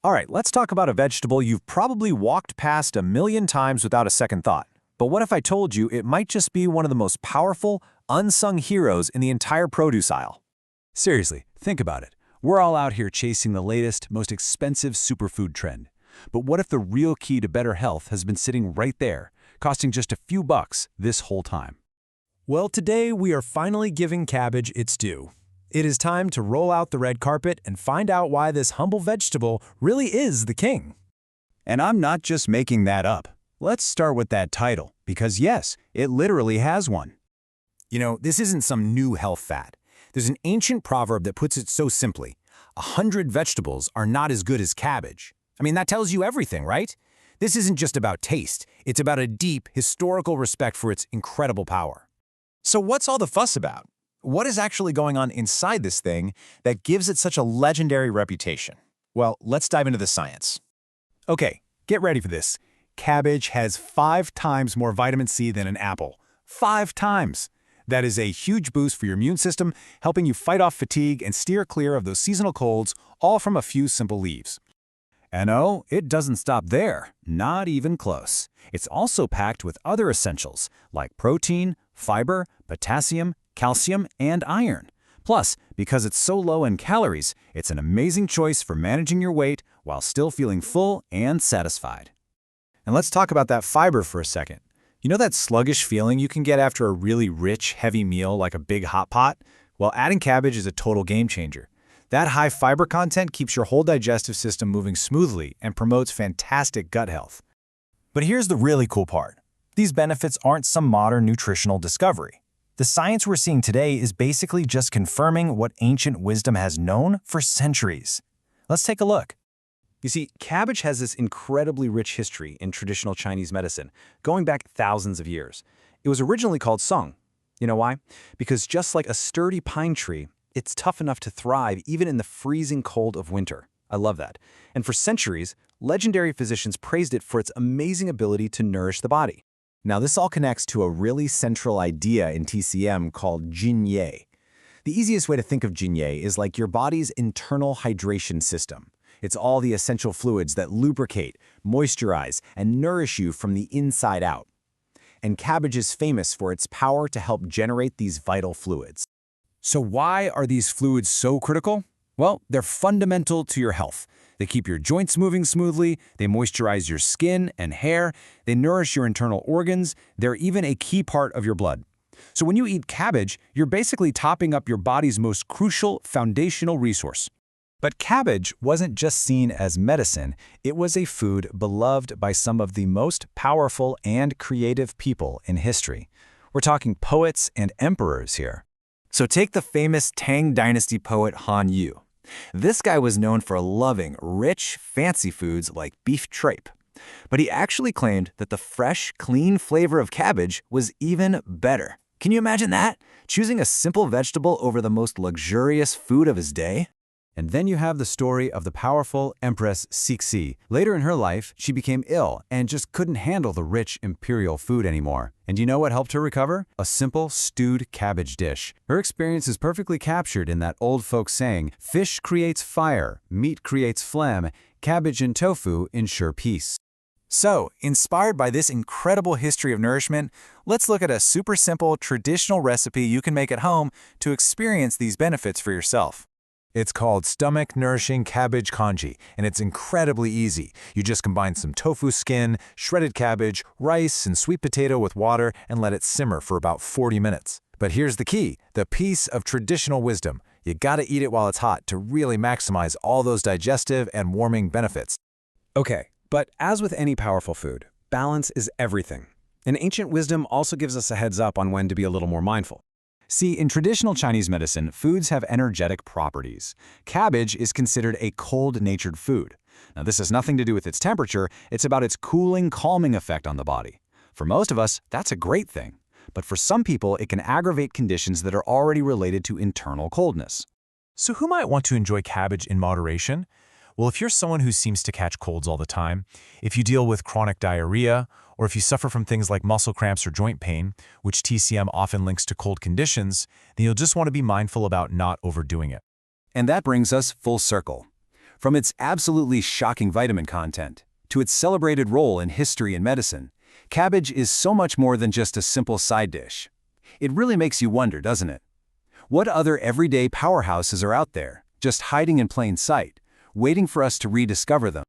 All right, let's talk about a vegetable you've probably walked past a million times without a second thought. But what if I told you it might just be one of the most powerful, unsung heroes in the entire produce aisle? Seriously, think about it. We're all out here chasing the latest, most expensive superfood trend. But what if the real key to better health has been sitting right there, costing just a few bucks this whole time? Well, today we are finally giving cabbage its due. It is time to roll out the red carpet and find out why this humble vegetable really is the king. And I'm not just making that up. Let's start with that title, because yes, it literally has one. You know, this isn't some new health fad. There's an ancient proverb that puts it so simply: 100 vegetables are not as good as cabbage. I mean, that tells you everything, right? This isn't just about taste. It's about a deep, historical respect for its incredible power. So what's all the fuss about? What is actually going on inside this thing that gives it such a legendary reputation? Well, let's dive into the science. Okay, get ready for this. Cabbage has 5 times more vitamin C than an apple. 5 times! That is a huge boost for your immune system, helping you fight off fatigue and steer clear of those seasonal colds, all from a few simple leaves. And oh, it doesn't stop there. Not even close. It's also packed with other essentials like protein, fiber, potassium, calcium, and iron. Plus, because it's so low in calories, it's an amazing choice for managing your weight while still feeling full and satisfied. And let's talk about that fiber for a second. You know that sluggish feeling you can get after a really rich, heavy meal like a big hot pot? Well, adding cabbage is a total game changer. That high fiber content keeps your whole digestive system moving smoothly and promotes fantastic gut health. But here's the really cool part. These benefits aren't some modern nutritional discovery. The science we're seeing today is basically just confirming what ancient wisdom has known for centuries. Let's take a look. You see, cabbage has this incredibly rich history in traditional Chinese medicine, going back thousands of years. It was originally called sung. You know why? Because just like a sturdy pine tree, it's tough enough to thrive even in the freezing cold of winter. I love that. And for centuries, legendary physicians praised it for its amazing ability to nourish the body. Now, this all connects to a really central idea in TCM called Jin-Ye. The easiest way to think of Jin-Ye is like your body's internal hydration system. It's all the essential fluids that lubricate, moisturize, and nourish you from the inside out. And cabbage is famous for its power to help generate these vital fluids. So why are these fluids so critical? Well, they're fundamental to your health. They keep your joints moving smoothly, they moisturize your skin and hair, they nourish your internal organs, they're even a key part of your blood. So when you eat cabbage, you're basically topping up your body's most crucial foundational resource. But cabbage wasn't just seen as medicine, it was a food beloved by some of the most powerful and creative people in history. We're talking poets and emperors here. So take the famous Tang Dynasty poet Han Yu. This guy was known for loving rich, fancy foods like beef tripe. But he actually claimed that the fresh, clean flavor of cabbage was even better. Can you imagine that? Choosing a simple vegetable over the most luxurious food of his day? And then you have the story of the powerful Empress Cixi. Later in her life, she became ill and just couldn't handle the rich imperial food anymore. And you know what helped her recover? A simple stewed cabbage dish. Her experience is perfectly captured in that old folk saying, "Fish creates fire, meat creates phlegm, cabbage and tofu ensure peace." So, inspired by this incredible history of nourishment, let's look at a super simple, traditional recipe you can make at home to experience these benefits for yourself. It's called Stomach Nourishing Cabbage Congee, and it's incredibly easy. You just combine some tofu skin, shredded cabbage, rice, and sweet potato with water and let it simmer for about 40 minutes. But here's the key, the piece of traditional wisdom. You gotta eat it while it's hot to really maximize all those digestive and warming benefits. Okay, but as with any powerful food, balance is everything. And ancient wisdom also gives us a heads up on when to be a little more mindful. See, in traditional Chinese medicine, foods have energetic properties. Cabbage is considered a cold-natured food. Now, this has nothing to do with its temperature, it's about its cooling, calming effect on the body. For most of us, that's a great thing. But for some people, it can aggravate conditions that are already related to internal coldness. So who might want to enjoy cabbage in moderation? Well, if you're someone who seems to catch colds all the time, if you deal with chronic diarrhea, or if you suffer from things like muscle cramps or joint pain, which TCM often links to cold conditions, then you'll just want to be mindful about not overdoing it. And that brings us full circle. From its absolutely shocking vitamin content to its celebrated role in history and medicine, cabbage is so much more than just a simple side dish. It really makes you wonder, doesn't it? What other everyday powerhouses are out there, just hiding in plain sight, waiting for us to rediscover them?